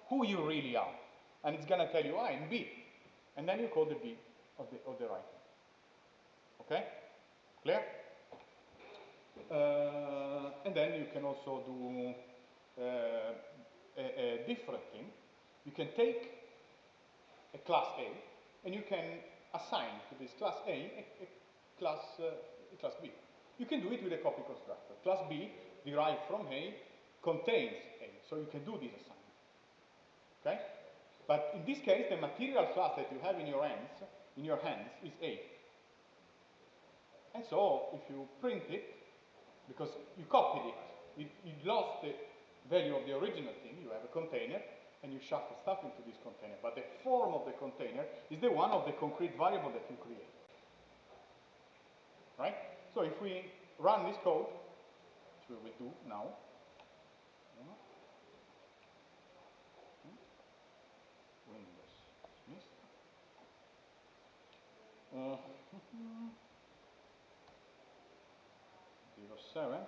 S1: who you really are? And it's going to tell you, I'm B. And then you call the B of the right. Okay? Clear? And then you can also do a different thing. You can take a class A and you can assign to this class A a class B. You can do it with a copy constructor. Class B derived from A contains A, so you can do this assignment. Okay? But in this case, the material class that you have in your hands is A. And so if you print it, because you copied it, you lost the value of the original thing, you have a container, and you shuffle stuff into this container. But the form of the container is the one of the concrete variable that you create. Right? So if we run this code, which we will do now, Windows dismissed. 07.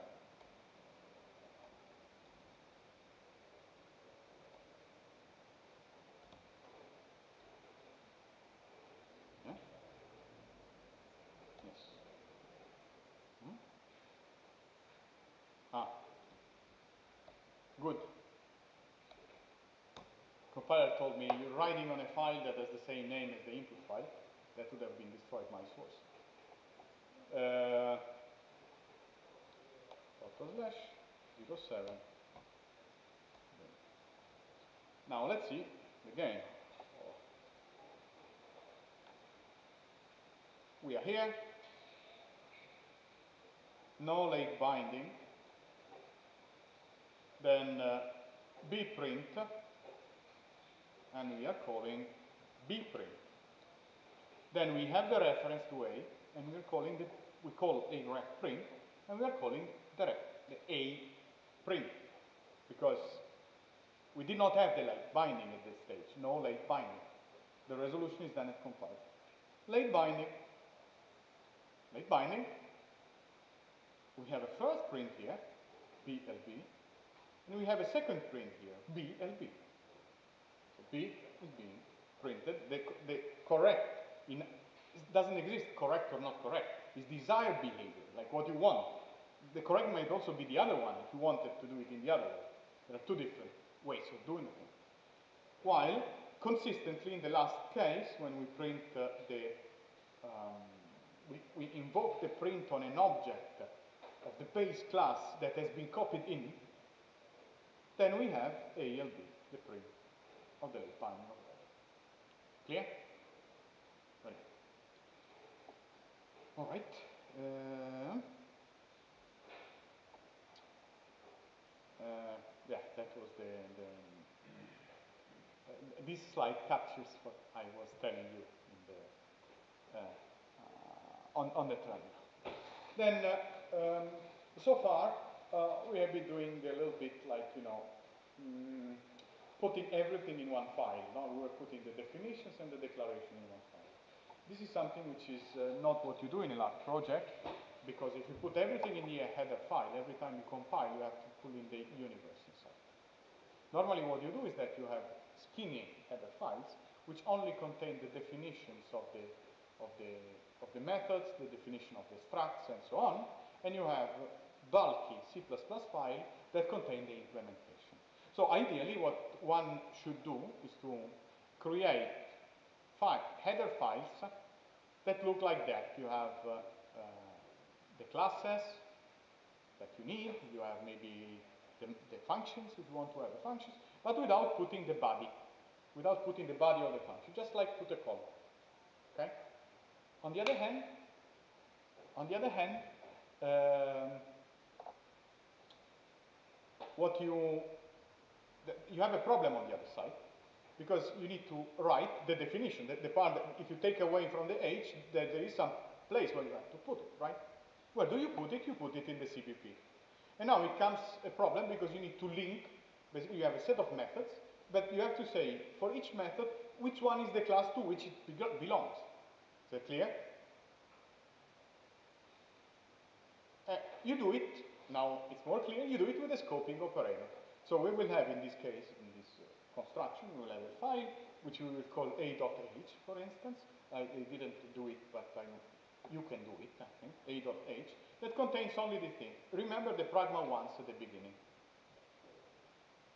S1: Yeah? Yes. Good. Compiler told me you're writing on a file that has the same name as the input file. That would have been destroyed my source. //07. Now let's see the game. here, no late binding, then bprint, and we are calling bprint. Then we have the reference to A, and we call A ref print, and we are calling the A print, because we did not have the late binding at this stage, no late binding. The resolution is done at compile. Late binding, we have a first print here, BLB, and we have a second print here, BLB. So B is being printed. The correct, it doesn't exist correct or not correct. It's desired behavior, like what you want. The correct might also be the other one if you wanted to do it in the other way. There are two different ways of doing things. While consistently in the last case, when we print we invoke the print on an object of the base class that has been copied in, then we have ALB, the print of the late binding operator. Clear? Right. All right. Yeah, that was this slide captures what I was telling you in on the trend. Then, so far, we have been doing a little bit like, putting everything in one file. Now we're putting the definitions and the declaration in one file. This is something which is not what you do in a large project, because if you put everything in the header file, every time you compile, you have to pull in the universe inside. Normally what you do is that you have skinny header files, which only contain the definitions of the methods, the definition of the structs, and so on, and you have bulky C++ file that contain the implementation. So ideally what one should do is to create header files that look like that. You have the classes that you need, you have maybe the functions if you want to have the functions, but without putting the body, of the function, just like put a column. Okay? On the other hand, you have a problem on the other side, because you need to write the definition, the part that if you take away from the H, there is some place where you have to put it, right? Where do you put it? You put it in the CPP. And now it comes a problem because you need to link, basically you have a set of methods, but you have to say for each method which one is the class to which it belongs. Is that clear? You do it, now it's more clear, you do it with a scoping operator. So we will have in this case, in this construction, we will have a file which we will call a.h, for instance. I didn't do it, but you can do it, I think, a.h, that contains only the thing. Remember the pragma ones at the beginning,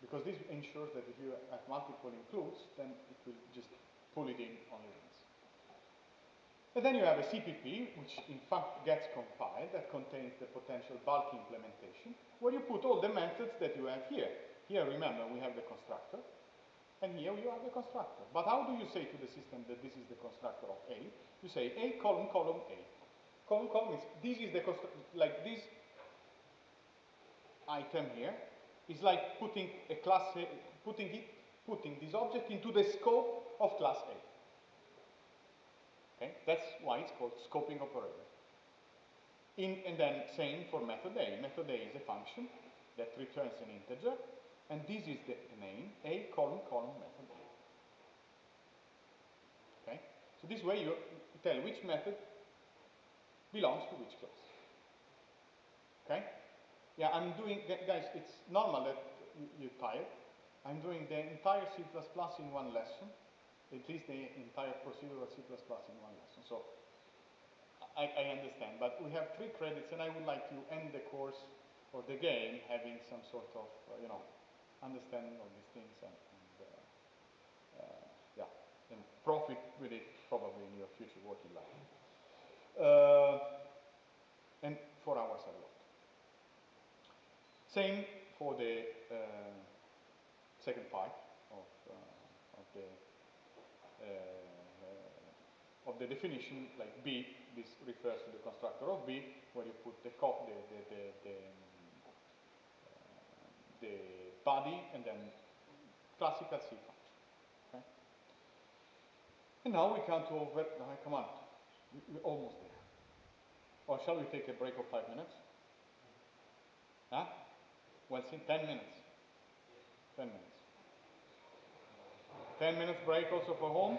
S1: because this ensures that if you have multiple includes, then it will just pull it in only once. And then you have a CPP, which in fact gets compiled, that contains the potential bulk implementation, where you put all the methods that you have here. Here, remember, we have the constructor, and here you have the constructor. But how do you say to the system that this is the constructor of A? You say A column column A. Column column is, this is the constructor, like this item here, is like putting a class A, putting this object into the scope of class A. Okay? That's why it's called scoping operator. And then same for method A. Method A is a function that returns an integer, and this is the name, A column column method A. Okay? So this way you tell which method belongs to which class. Okay? Yeah, I'm doing, guys, it's normal that you're tired. I'm doing the entire C++ in one lesson, at least the entire procedural C++ in one lesson. So I understand, but we have 3 credits, and I would like to end the course or the game having some sort of, understanding of these things and yeah, and profit with it probably in your future working life. And 4 hours are left. Same for the second part of of the definition, like B, this refers to the constructor of B, where you put the body and then classical C function. Okay? And now we come to come on, we're almost there. Or shall we take a break of 5 minutes? Huh? Well, 10 minutes. 10 minutes. 10 minutes break also for home?